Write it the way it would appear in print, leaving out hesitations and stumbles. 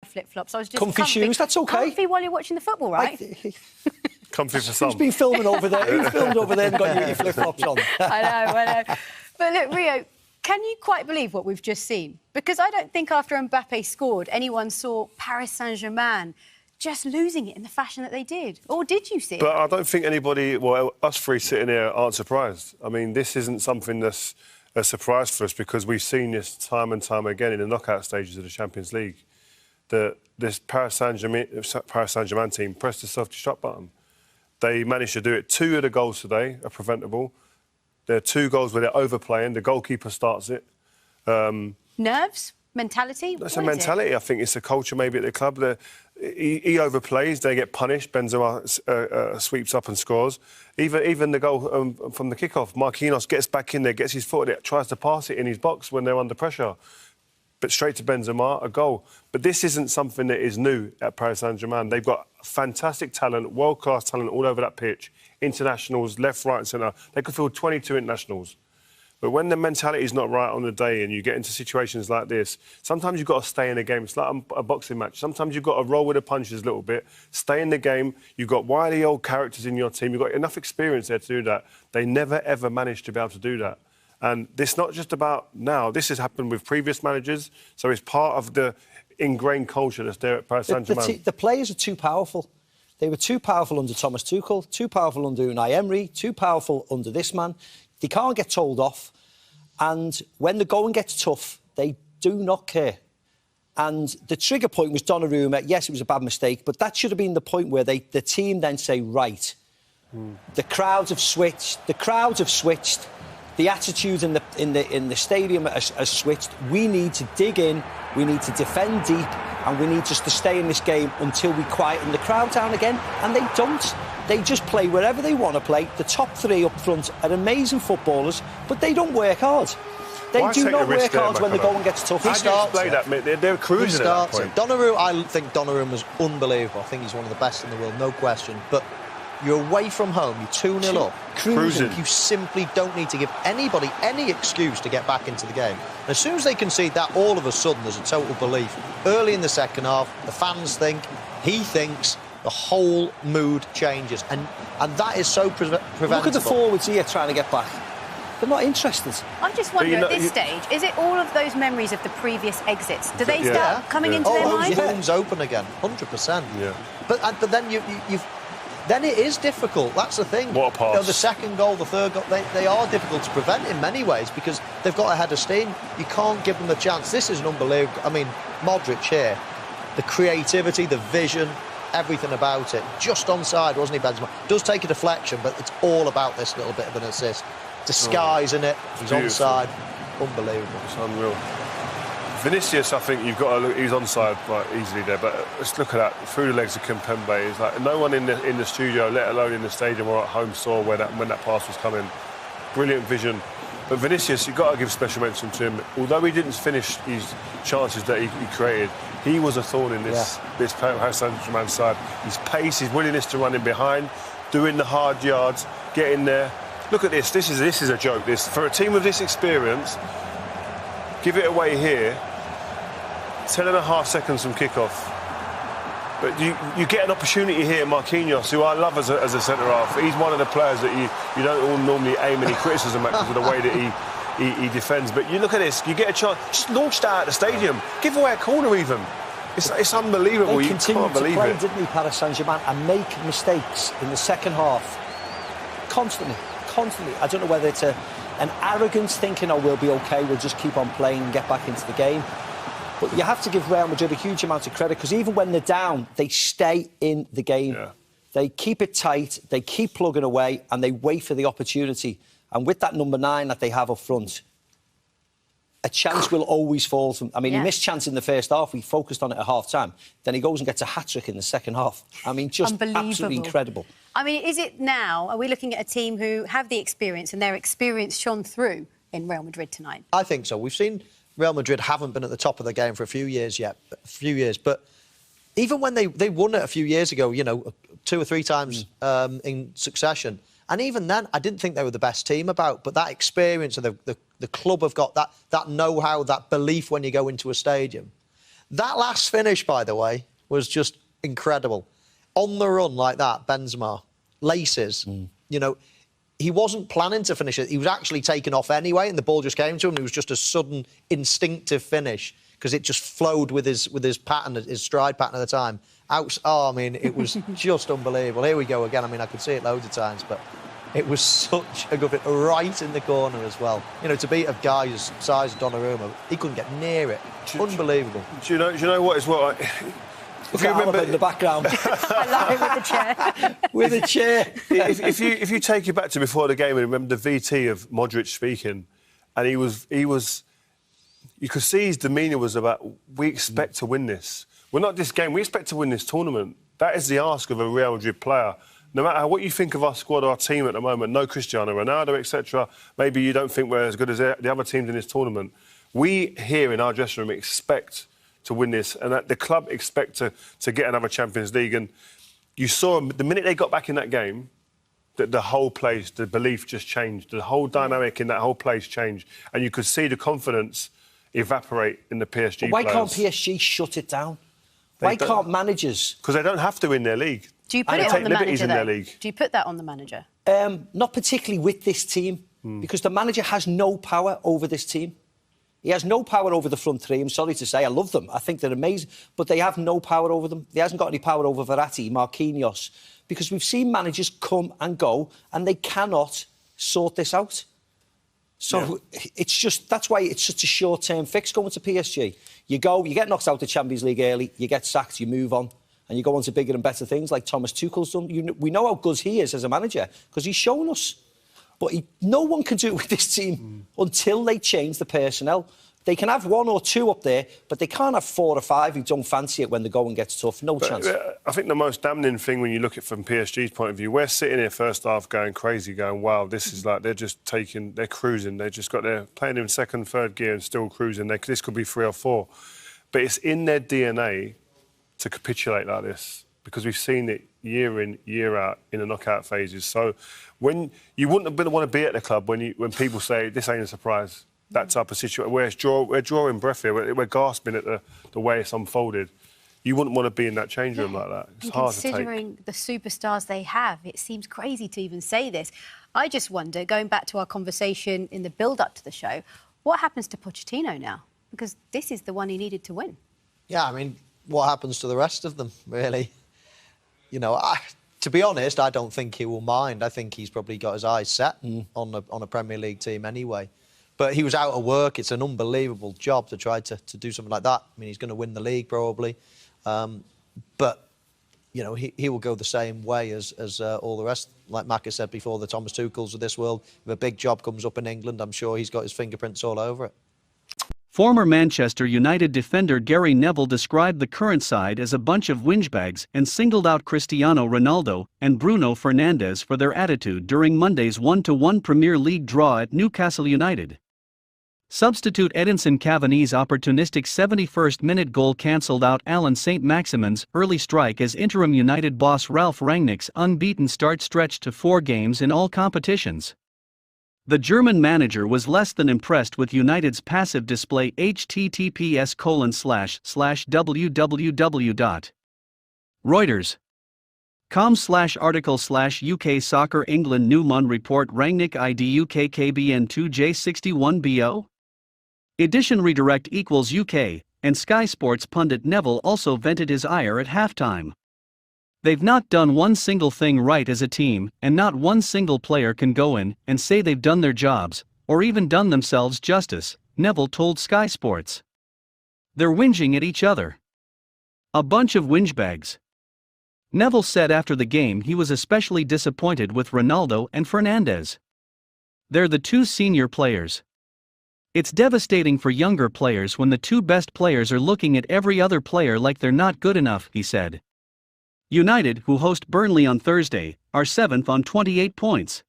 flip-flops. I was just comfy shoes, that's OK. Comfy while you're watching the football, right? Comfy for some. Who's been filming over there? Who filmed over there and got you your flip-flops on? I know. But look, Rio, can you quite believe what we've just seen? Because I don't think after Mbappe scored, anyone saw Paris Saint-Germain just losing it in the fashion that they did. Or did you see it? But I don't think anybody, well, us three sitting here aren't surprised. I mean, this isn't something that's a surprise for us because we've seen this time and time again in the knockout stages of the Champions League. That this Paris Saint-Germain team pressed the self-destruct button. They managed to do it. 2 of the goals today are preventable. There are 2 goals where they're overplaying. The goalkeeper starts it. Nerves? Mentality? That's a mentality. I think it's a culture maybe at the club. He overplays, they get punished. Benzema sweeps up and scores. Even the goal from the kickoff, Marquinhos gets back in there, gets his foot in it, tries to pass it in his box when they're under pressure. But straight to Benzema, a goal. But this isn't something that is new at Paris Saint-Germain. They've got fantastic talent, world-class talent all over that pitch. Internationals, left, right and centre. They could field 22 internationals. But when the mentality is not right on the day and you get into situations like this, sometimes you've got to stay in the game. It's like a boxing match. Sometimes you've got to roll with the punches a little bit, stay in the game. You've got wily old characters in your team. You've got enough experience there to do that. They never, ever managed to be able to do that. And it's not just about now. This has happened with previous managers, so it's part of the ingrained culture that's there at Paris Saint-Germain. The players are too powerful. They were too powerful under Thomas Tuchel, too powerful under Unai Emery, too powerful under this man. They can't get told off. And when the going gets tough, they do not care. And the trigger point was Donnarumma. Yes, it was a bad mistake, but that should have been the point where the team then say, right, the crowds have switched. The crowds have switched. The attitude in the stadium has switched. We need to dig in. We need to defend deep, and we need just to stay in this game until we quieten the crowd down again. And they don't. They just play wherever they want to play. The top 3 up front are amazing footballers, but they don't work hard. They do not work hard when the going gets tough. He starts it. They're cruising at that point. Donnarumma, I think Donnarumma was unbelievable. I think he's one of the best in the world, no question. But you're away from home, you're 2-0 up. Cruising. You simply don't need to give anybody any excuse to get back into the game. And as soon as they concede that, all of a sudden there's a total belief. Early in the second half, the fans think, he thinks, the whole mood changes. And that is so preventable. Look at the forwards here trying to get back. They're not interested. I just wonder at this stage, is it all of those memories of the previous exits? Do they start coming into their mind? Oh, wounds open again, 100%. Yeah. But then you've... Then it is difficult. That's the thing. What a pass. You know, the second goal, the third goal, they are difficult to prevent in many ways because they've got a head of steam. You can't give them the chance. This is an unbelievable... I mean, Modric here, the creativity, the vision, everything about it. Just onside, wasn't he, Benzema? Does take a deflection, but it's all about this little bit of an assist. Disguising it. He's onside. Unbelievable. It's unreal. Vinicius, I think you've got to look. He's onside quite easily there, but let's look at that through the legs of Kimpembe. It's like no one in the studio, let alone in the stadium or at home, saw when that pass was coming. Brilliant vision. But Vinicius, you've got to give special mention to him. Although he didn't finish his chances that he created, he was a thorn in this Paris Saint-Germain side. His pace, his willingness to run in behind, doing the hard yards, getting there. Look at this. This is a joke. This for a team of this experience. Give it away here. 10.5 seconds from kick-off. But you get an opportunity here, Marquinhos, who I love as a centre-half. He's one of the players that you don't all normally aim any criticism at because of the way that he defends. But you look at this, you get a chance, just launch that out the stadium. Give away a corner even. It's unbelievable. They you can't believe play, it. Didn't they, Paris Saint-Germain, and make mistakes in the second half. Constantly. I don't know whether it's an arrogance thinking, oh, we'll be OK, we'll just keep on playing and get back into the game. But you have to give Real Madrid a huge amount of credit because even when they're down, they stay in the game. Yeah. They keep it tight, they keep plugging away and they wait for the opportunity. And with that number 9 that they have up front, a chance will always fall to him. I mean, he missed chance in the first half. We focused on it at half-time. Then he goes and gets a hat-trick in the second half. I mean, just absolutely incredible. I mean, is it now, are we looking at a team who have the experience and their experience shone through in Real Madrid tonight? I think so. We've seen Real Madrid haven't been at the top of the game for a few years. But even when they won it a few years ago, you know, 2 or 3 times in succession, and even then, I didn't think they were the best team about, but that experience and the club have got that know-how, that belief when you go into a stadium. That last finish, by the way, was just incredible. On the run like that, Benzema, laces, you know, he wasn't planning to finish it. He was actually taken off anyway, and the ball just came to him. And it was just a sudden, instinctive finish because it just flowed with his pattern, his stride pattern at the time. I mean, it was just unbelievable. Here we go again. I mean, I could see it loads of times, but it was such a good fit, right in the corner as well. You know, to beat a guy his size of Donnarumma, he couldn't get near it. Unbelievable. Do you know what as well? If you remember in the background, I love it with the chair. with a chair. if you take it back to before the game and remember the VT of Modric speaking, and he was, you could see his demeanour was about, we expect to win this. We're not this game, we expect to win this tournament. That is the ask of a Real Madrid player. No matter what you think of our squad, our team at the moment, no Cristiano Ronaldo, etc. Maybe you don't think we're as good as the other teams in this tournament. We here in our dressing room expect to win this, and that the club expect to get another Champions League. And you saw the minute they got back in that game, that the whole place, the belief just changed. The whole dynamic in that whole place changed, and you could see the confidence evaporate in the PSG But why players. can't PSG shut it down? Why can't managers? Because they don't have to in their league. Do you put They it take on the liberties manager, in their though? league. Do you put that on the manager? Not particularly with this team, because the manager has no power over this team. He has no power over the front three. I'm sorry to say, I love them. I think they're amazing, but they have no power over them. He hasn't got any power over Verratti, Marquinhos, because we've seen managers come and go, and they cannot sort this out. So it's just, that's why it's such a short-term fix going to PSG. You go, you get knocked out of the Champions League early, you get sacked, you move on, and you go on to bigger and better things like Thomas Tuchel's done. We know how good he is as a manager because he's shown us. But no one can do it with this team until they change the personnel. They can have one or two up there, but they can't have 4 or 5 who don't fancy it when the going gets tough. No chance. I think the most damning thing when you look at it from PSG's point of view, we're sitting here first half going crazy, going, wow, this is like, they're cruising. They're playing in second, third gear and still cruising. This could be 3 or 4. But it's in their DNA to capitulate like this, because we've seen it year in, year out in the knockout phases. So when you wouldn't want to be at the club when people say this ain't a surprise, that type of situation, where we're drawing breath here, we're gasping at the way it's unfolded. You wouldn't want to be in that change room like that. It's hard to take. Considering the superstars they have, it seems crazy to even say this. I just wonder, going back to our conversation in the build-up to the show, what happens to Pochettino now? Because this is the one he needed to win. Yeah, I mean, what happens to the rest of them, really? You know, to be honest, I don't think he will mind. I think he's probably got his eyes set on a Premier League team anyway. But he was out of work. It's an unbelievable job to try to do something like that. I mean, he's going to win the league probably. But, you know, he will go the same way as all the rest. Like Macca said before, the Thomas Tuchels of this world. If a big job comes up in England, I'm sure he's got his fingerprints all over it. Former Manchester United defender Gary Neville described the current side as a bunch of whingebags and singled out Cristiano Ronaldo and Bruno Fernandes for their attitude during Monday's 1-1 Premier League draw at Newcastle United. Substitute Edinson Cavani's opportunistic 71st-minute goal cancelled out Alan St-Maximin's early strike as interim United boss Ralf Rangnick's unbeaten start stretched to 4 games in all competitions. The German manager was less than impressed with United's passive display. https://www.reuters.com/article/UK Soccer England Newman report Rangnick ID UK KBN 2J61BO? Edition redirect equals UK, and Sky Sports pundit Neville also vented his ire at halftime. They've not done one single thing right as a team, and not one single player can go in and say they've done their jobs, or even done themselves justice, Neville told Sky Sports. They're whinging at each other. A bunch of whingebags. Neville said after the game he was especially disappointed with Ronaldo and Fernandes. They're the 2 senior players. It's devastating for younger players when the 2 best players are looking at every other player like they're not good enough, he said. United, who host Burnley on Thursday, are 7th on 28 points.